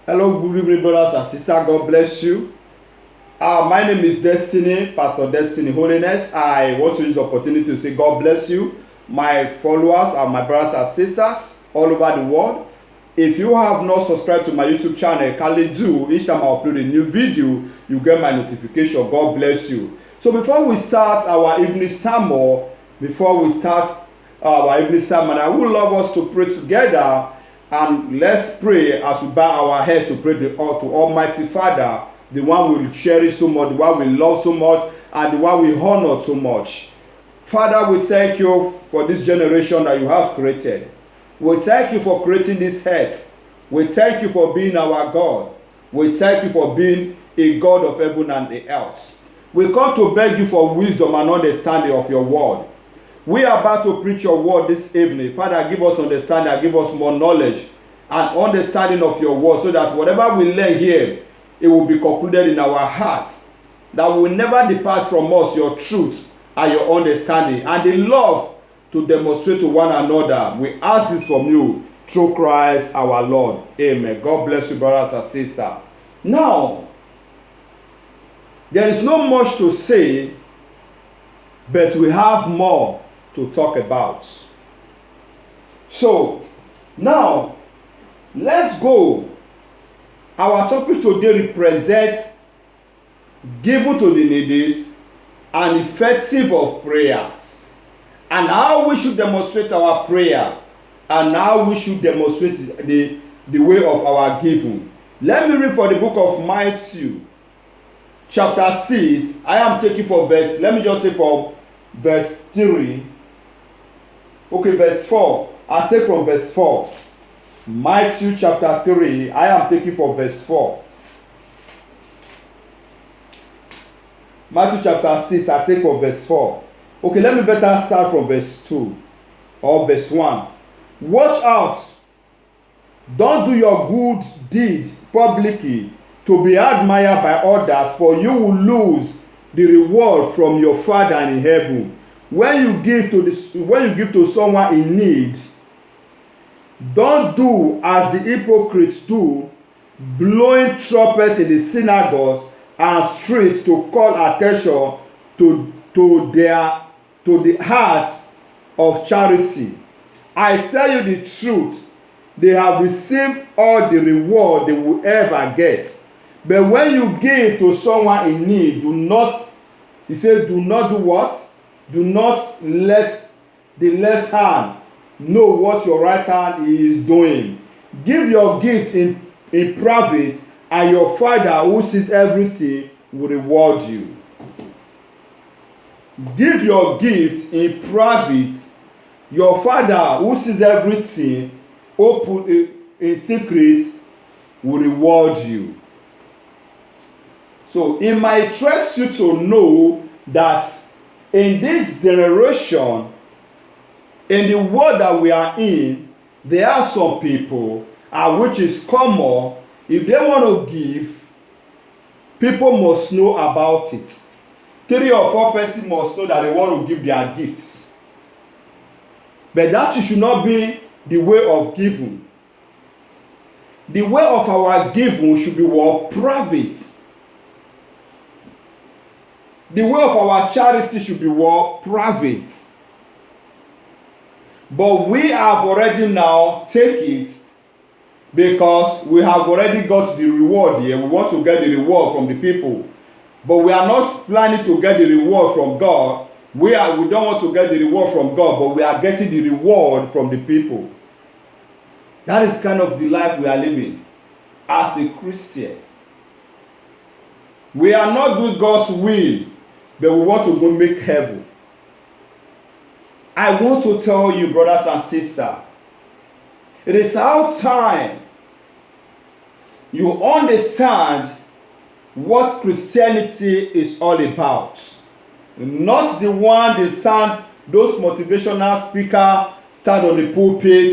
Hello, good evening, brothers and sisters. God bless you. My name is Destiny, Pastor Destiny Holiness. I want to use the opportunity to say God bless you, my followers and my brothers and sisters all over the world. If you have not subscribed to my YouTube channel, kindly do. Each time I upload a new video, you get my notification. God bless you. So before we start our evening sermon, I would love us to pray together. And let's pray as we bow our head to pray to Almighty Father, the one we cherish so much, the one we love so much, and the one we honor so much. Father, we thank you for this generation that you have created. We thank you for creating this earth. We thank you for being our God. We thank you for being a God of heaven and the earth. We come to beg you for wisdom and understanding of your word. We are about to preach your word this evening. Father, give us understanding, give us more knowledge and understanding of your word, so that whatever we learn here, it will be concluded in our hearts. That we will never depart from us your truth and your understanding and the love to demonstrate to one another. We ask this from you through Christ our Lord. Amen. God bless you, brothers and sisters. Now, there is not much to say, but we have more to talk about. So now let's go. Our topic today represents giving to the needy and effective of prayers, and how we should demonstrate our prayer, and how we should demonstrate the way of our giving. Let me read for the book of Matthew chapter 6. I am taking for verse, let me just say from verse 3. Okay, verse 4. I'll take from verse 4. Matthew chapter 3. I am taking from verse 4. Matthew chapter 6. I'll take from verse 4. Okay, let me better start from verse 2 or verse 1. Watch out. Don't do your good deeds publicly to be admired by others, for you will lose the reward from your Father in heaven. When you give to someone in need, don't do as the hypocrites do, blowing trumpets in the synagogues and streets to call attention to the heart of charity. I tell you the truth, they have received all the reward they will ever get. But when you give to someone in need, do not do what? Do not let the left hand know what your right hand is doing. Give your gift in private, and your Father who sees everything will reward you. Give your gift in private. Your Father who sees everything open in secret will reward you. So it might interest you to know that in this generation, in the world that we are in, there are some people, which is common, if they want to give, people must know about it. 3 or 4 persons must know that they want to give their gifts. But that should not be the way of giving. The way of our giving should be what? Private. The way of our charity should be what? Private. But we have already now take it, because we have already got the reward here. We want to get the reward from the people. But we are not planning to get the reward from God. We don't want to get the reward from God, but we are getting the reward from the people. That is kind of the life we are living as a Christian. We are not doing God's will, but we want to go make heaven. I want to tell you, brothers and sisters, it is our time you understand what Christianity is all about. Not the one those motivational speakers stand on the pulpit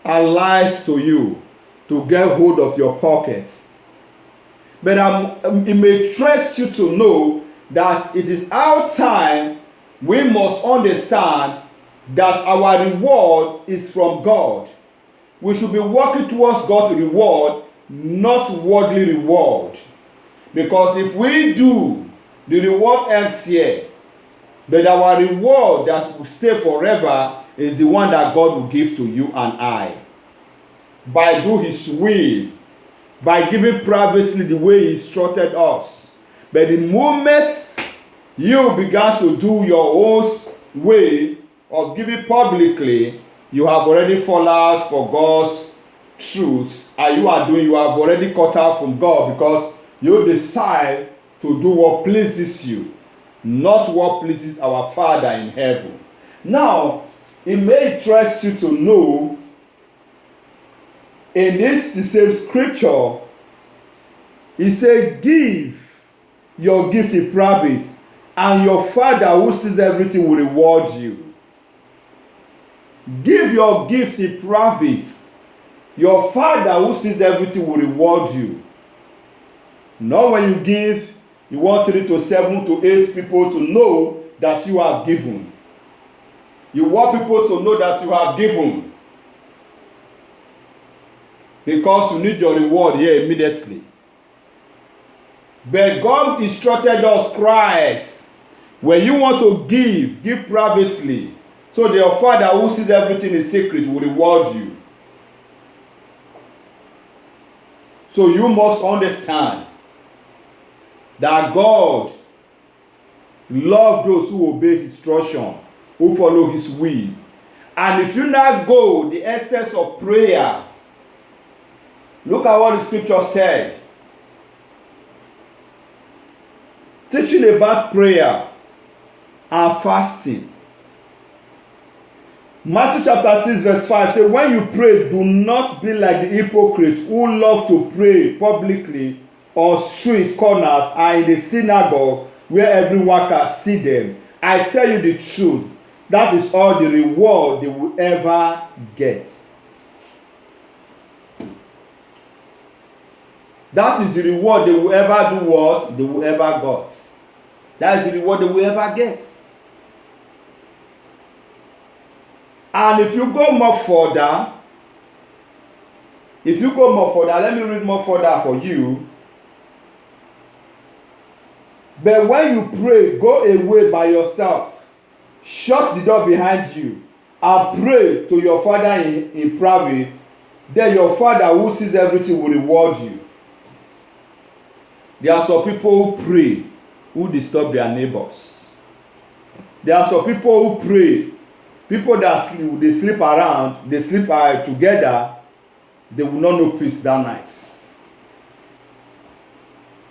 and lies to you to get hold of your pockets. But it may interest you to know that it is our time we must understand that our reward is from God. We should be working towards God's reward, not worldly reward. Because if we do, the reward ends here. But our reward that will stay forever is the one that God will give to you and I. By do his will, by giving privately the way he instructed us. But the moment you began to do your own way of giving publicly, you have already fallen out for God's truth, and you have already cut out from God, because you decide to do what pleases you, not what pleases our Father in heaven. Now, it may interest you to know, in this the same scripture, he said, give your gift in private, and your Father who sees everything will reward you. Give your gift in private. Your Father who sees everything will reward you. Not when you give, you want 3 to 7 to 8 people to know that you have given. You want people to know that you have given, because you need your reward here immediately. But God instructed us, Christ, when you want to give privately, so your Father who sees everything in secret will reward you. So you must understand that God loves those who obey his instruction, who follow his will. And if you now go the essence of prayer, look at what the scripture said. Teaching about prayer and fasting. Matthew chapter 6 verse 5 says, when you pray, do not be like the hypocrites who love to pray publicly on street corners and in the synagogue where everyone can see them. I tell you the truth, that is all the reward they will ever get. That is the reward they will ever do what? They will ever got. That is the reward they will ever get. And if you go more further, let me read more further for you. But when you pray, go away by yourself, shut the door behind you, and pray to your Father in private. Then your Father who sees everything will reward you. There are some people who pray who disturb their neighbors. There are some people who pray, people that sleep around, they sleep together, they will not know peace that night.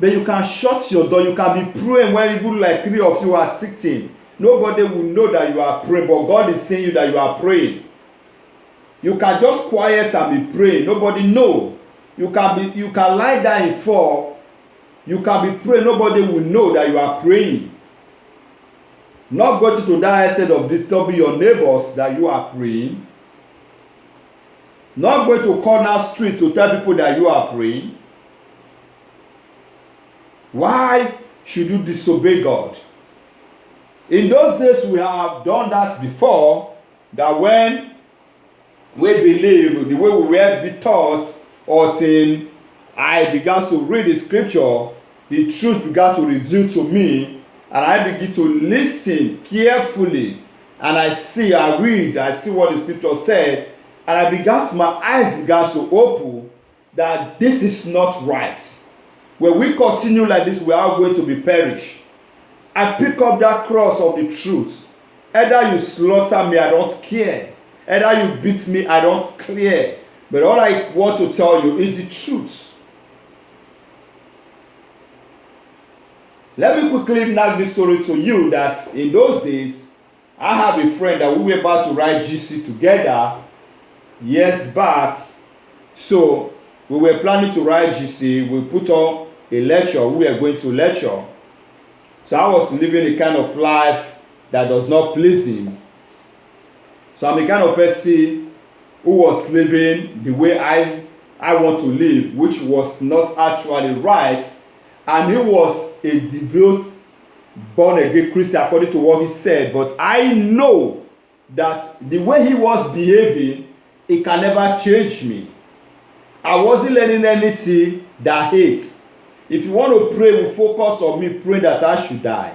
But you can shut your door, you can be praying when even like 3 of you are sitting. Nobody will know that you are praying, but God is saying you that you are praying. You can just quiet and be praying, nobody know. You can lie down and fall. You can be praying, nobody will know that you are praying. Not going to that extent of disturbing your neighbors that you are praying. Not going to corner street to tell people that you are praying. Why should you disobey God? In those days we have done that before, that when we believe the way we were be taught, until I began to read the scripture, the truth began to reveal to me, and I begin to listen carefully, and I read, I see what the scripture said, and my eyes began to open that this is not right. When we continue like this, we are going to be perished. I pick up that cross of the truth. Either you slaughter me, I don't care. Either you beat me, I don't care. But all I want to tell you is the truth. Let me quickly narrate this story to you, that in those days, I have a friend that we were about to write GC together years back. So we were planning to write GC. We put on a lecture. We were going to lecture. So I was living a kind of life that does not please him. So I'm a kind of person who was living the way I want to live, which was not actually right. And he was a devout, born-again Christian according to what he said. But I know that the way he was behaving, it can never change me. I wasn't learning anything that hate. If you want to pray, we focus on me praying that I should die.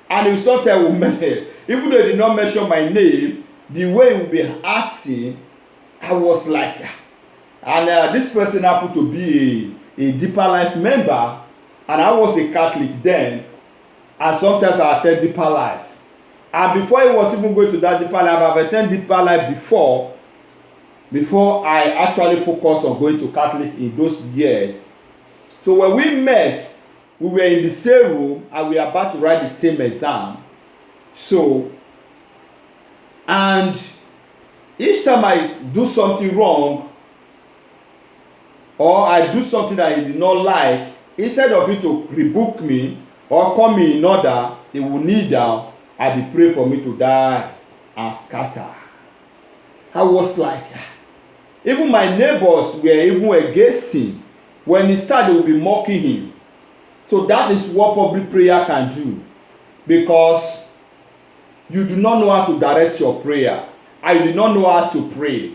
And if sometimes will mention, even though they did not mention my name, the way it will be acting, I was like, and this person happened to be a Deeper Life member, and I was a Catholic then, and sometimes I attend Deeper Life. And before I was even going to that Deeper Life, I've attended Deeper Life before I actually focused on going to Catholic in those years. So when we met, we were in the same room and we were about to write the same exam. So, and each time I do something wrong or I do something that he did not like, instead of it to rebuke me or call me in order, he will kneel down and be pray for me to die and scatter. I was like, even my neighbors were even against him. When he started, they would be mocking him. So that is what public prayer can do, because you do not know how to direct your prayer and you do not know how to pray.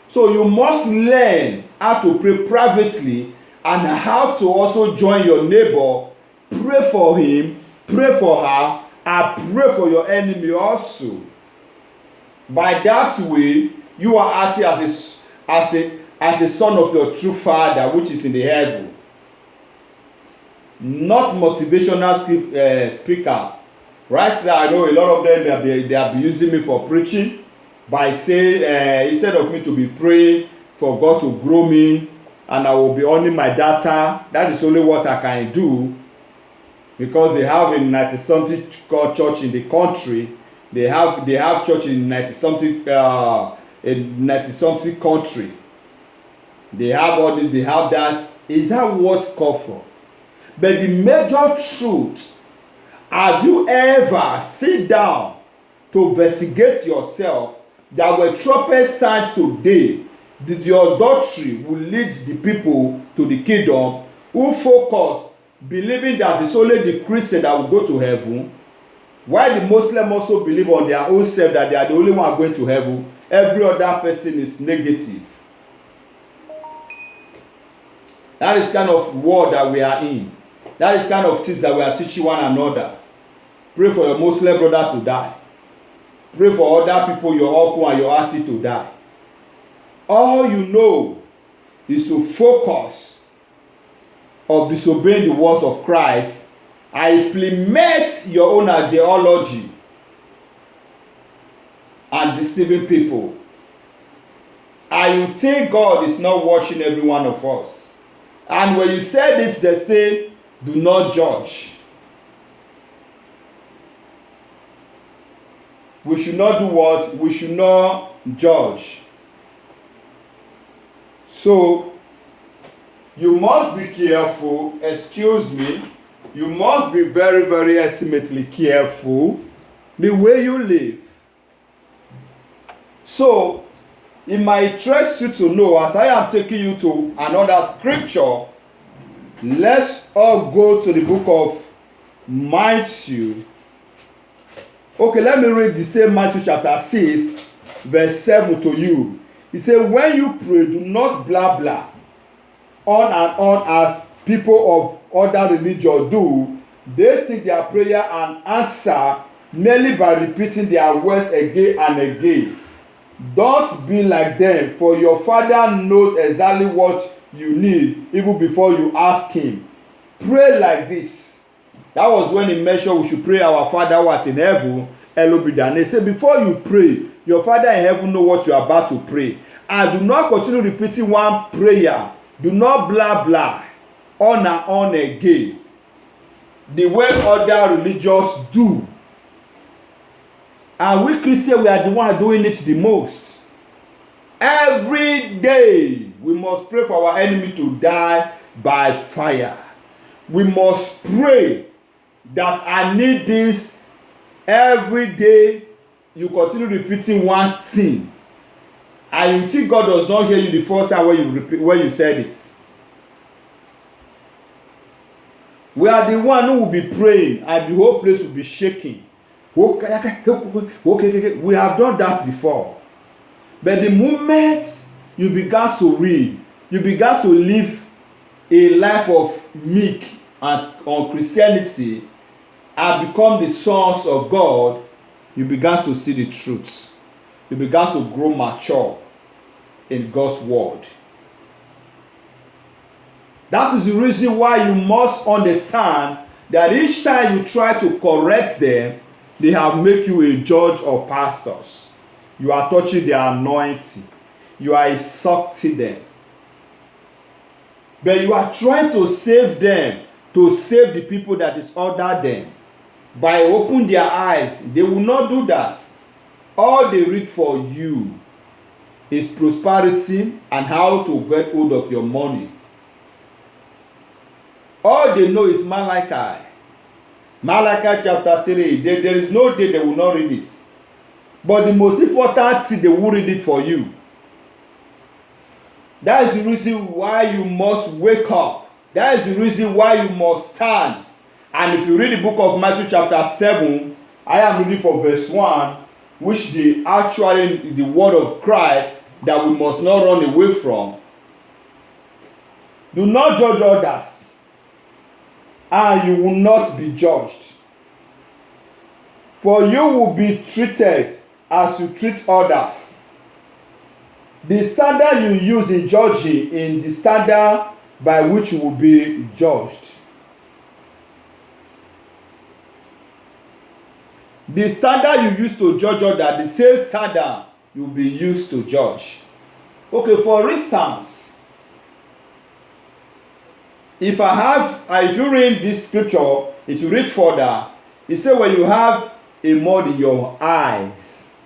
So you must learn how to pray privately and how to also join your neighbor, pray for him, pray for her, and pray for your enemy also. By that way, you are acting as a son of your true Father which is in the heaven. Not motivational speaker. Right now, I know a lot of them they have been using me for preaching by saying instead of me to be praying for God to grow me and I will be earning my data, that is only what I can do, because they have a 90-something church in the country. They have church in 90-something country. They have all this, they have that. Is that what's called for? But the major truth, have you ever sit down to investigate yourself that when trumpets sound today, that your doctrine will lead the people to the kingdom, who focus believing that it's only the Christian that will go to heaven, while the Muslim also believe on their own self that they are the only one going to heaven. Every other person is negative. That is kind of world that we are in. That is kind of things that we are teaching one another. Pray for your Muslim brother to die. Pray for other people, your uncle and your auntie, to die. All you know is to focus on disobeying the words of Christ and implement your own ideology and deceiving people. And you think God is not watching every one of us. And when you said it, they say, do not judge. We should not do what? We should not judge. So, you must be careful, excuse me, you must be very, very estimately careful the way you live. So, it might interest you to know, as I am taking you to another scripture, let's all go to the book of Matthew. Okay, let me read the same Matthew chapter 6, verse 7 to you. He said, when you pray, do not blah blah on and on as people of other religion do. They think their prayer and answer merely by repeating their words again and again. Don't be like them, for your Father knows exactly what you need even before you ask him. Pray like this. That was when he mentioned we should pray our Father who art in heaven, hallowed be thy name. Say, before you pray, your Father in heaven know what you are about to pray. And do not continue repeating one prayer. Do not blah blah on and on again, the way other religions do. And we Christians, we are the one doing it the most. Every day we must pray for our enemy to die by fire. We must pray that I need this. Every day you continue repeating one thing, and you think God does not hear you the first time when you said it. We are the one who will be praying and the whole place will be shaking. We have done that before. But the moment you begin to read, you began to live a life of meek and on Christianity and become the sons of God, you began to see the truth. You began to grow mature in God's word. That is the reason why you must understand that each time you try to correct them, they have made you a judge of pastors. You are touching their anointing. You are insulting them. But you are trying to save them, to save the people that is under them. By opening their eyes, they will not do that. All they read for you is prosperity and how to get hold of your money. All they know is Malachi. Malachi chapter 3. There is no day they will not read it. But the most important thing, they will read it for you. That is the reason why you must wake up. That is the reason why you must stand. And if you read the book of Matthew chapter 7, I am reading from verse 1, which the actually the word of Christ that we must not run away from. Do not judge others, and you will not be judged. For you will be treated as you treat others. The standard you use in judging is the standard by which you will be judged. The standard you use to judge others, the same standard you will be used to judge. Okay, for instance, if you read this scripture, if you read further, it says when you have a mud in your eyes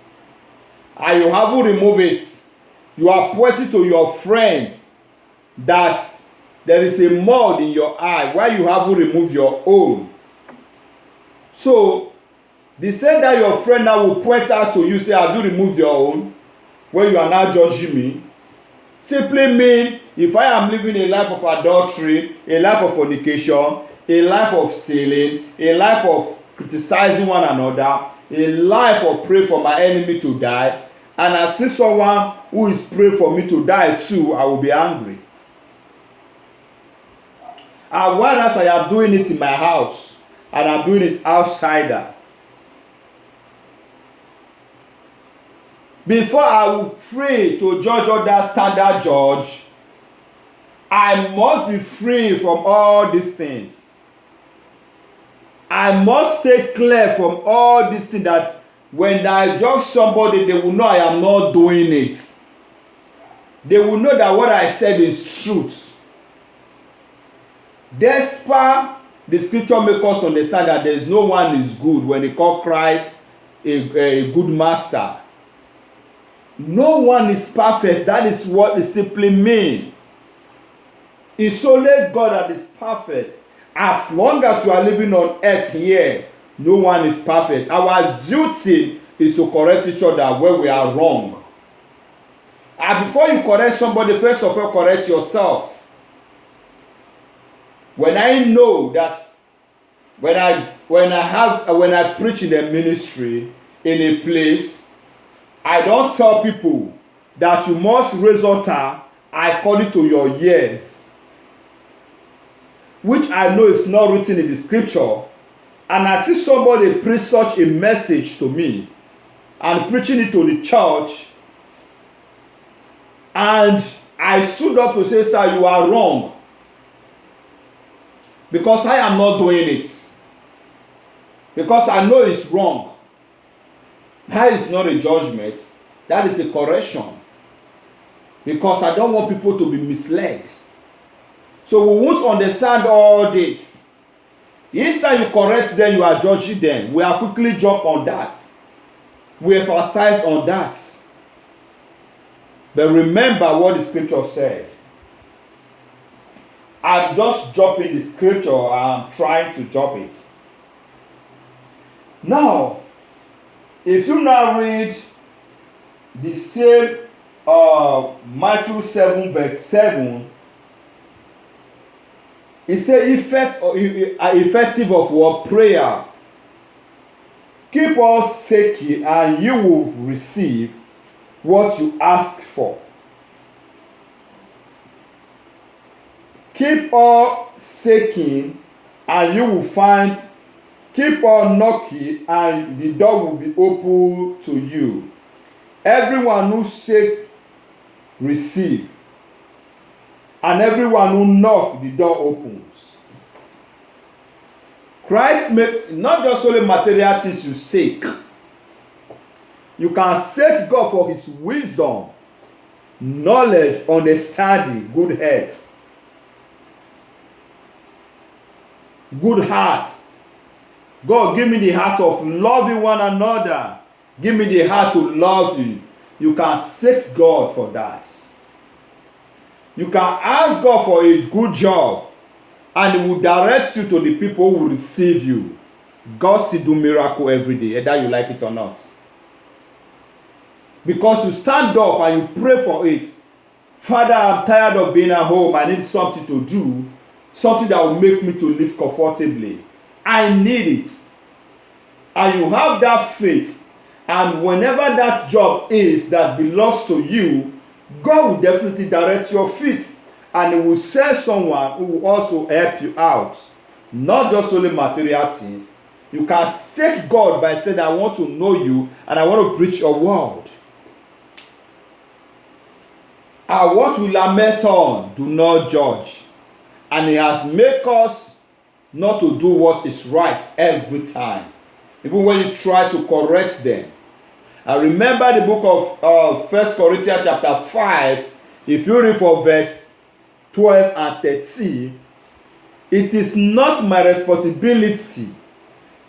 and you haven't removed it, you are pointing to your friend that there is a mud in your eye while you haven't removed your own. So the same that your friend now will point out to you, say, have you removed your own? When you are now judging me, simply mean if I am living a life of adultery, a life of fornication, a life of stealing, a life of criticizing one another, a life of praying for my enemy to die, and I see someone who is praying for me to die too, I will be angry. And whereas I am doing it in my house and I'm doing it outside, before I will free to judge other standard judge, I must be free from all these things. I must stay clear from all these things that when I judge somebody, they will know I am not doing it. They will know that what I said is truth. Despite the scripture makes us understand that there is no one is good when they call Christ a good master. No one is perfect. That is what it simply means. It's only God that is perfect. As long as you are living on earth here, no one is perfect. Our duty is to correct each other where we are wrong. And before you correct somebody, first of all, correct yourself. When I know that when I preach in a ministry in a place, I don't tell people that you must raise altar according to your years, which I know is not written in the scripture. And I see somebody preach such a message to me and preaching it to the church, and I stood up to say, sir, you are wrong, because I am not doing it, because I know it's wrong. That is not a judgment, that is a correction, because I don't want people to be misled. So we won't understand all this. Each time you correct them, you are judging them. We are quickly jump on that. We emphasize on that. But remember what the scripture said. I'm just dropping the scripture. I'm trying to drop it. Now, if you now read the same Matthew 7 verse 7, it says effective of what? Prayer. Keep on seeking and you will receive what you ask for. Keep on seeking and you will find. Keep on knocking and the door will be open to you. Everyone who seek, receive. And everyone who knock, the door opens. Christ make not just only material things you seek. You can seek God for his wisdom, knowledge, understanding, good health, good heart. God, give me the heart of loving one another. Give me the heart to love you. You can seek God for that. You can ask God for a good job and he will direct you to the people who will receive you. God still do miracle every day, whether you like it or not. Because you stand up and you pray for it. Father, I'm tired of being at home. I need something to do. Something that will make me to live comfortably. I need it. And you have that faith. And whenever that job is that belongs to you, God will definitely direct your feet. And he will send someone who will also help you out. Not just only material things. You can seek God by saying, I want to know you and I want to preach your word. And what we lament on, do not judge. And he has made us not to do what is right every time. Even when you try to correct them. I remember the book of 1 Corinthians chapter 5. If you read from verse 12 and 13. It is not my responsibility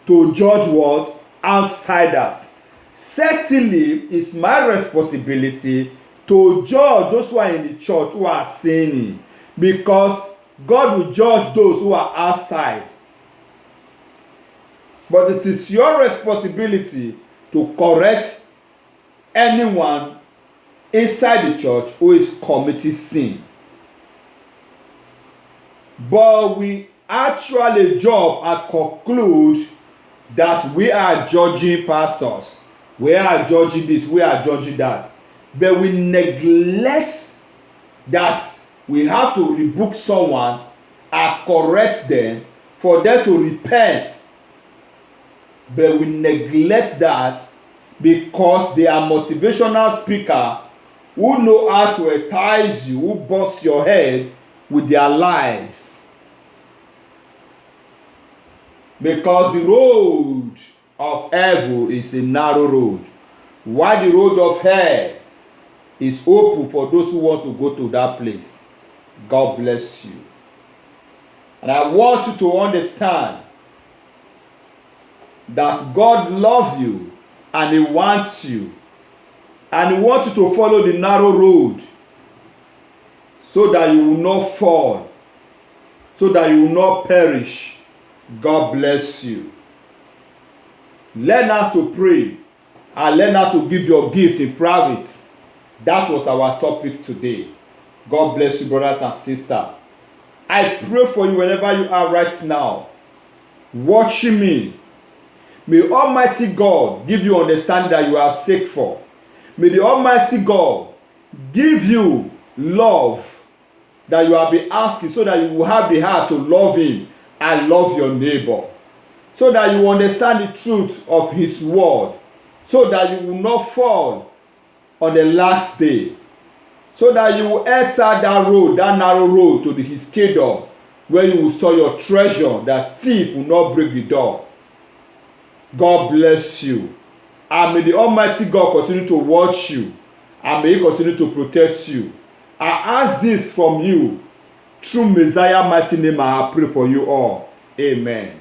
to judge what? Outsiders. Certainly, it's my responsibility to judge those who are in the church who are sinning. Because God will judge those who are outside. But it is your responsibility to correct anyone inside the church who is committing sin. But we actually jump and conclude that we are judging pastors. We are judging this, we are judging that. But we neglect that we have to rebuke someone and correct them for them to repent. But we neglect that because they are motivational speakers who know how to entice you, who bust your head with their lies. Because the road of evil is a narrow road, while the road of hell is open for those who want to go to that place. God bless you. And I want you to understand that God loves you and he wants you. And he wants you to follow the narrow road so that you will not fall, so that you will not perish. God bless you. Learn how to pray and learn how to give your gift in private. That was our topic today. God bless you, brothers and sisters. I pray for you wherever you are right now, watching me. May Almighty God give you understanding that you are sick for. May the Almighty God give you love that you have been asking, so that you will have the heart to love him and love your neighbor. So that you understand the truth of his word. So that you will not fall on the last day. So that you will enter that road, that narrow road to his kingdom, where you will store your treasure, that thief will not break the door. God bless you. And may the Almighty God continue to watch you. And may he continue to protect you. I ask this from you. Through Messiah's mighty name, I pray for you all. Amen.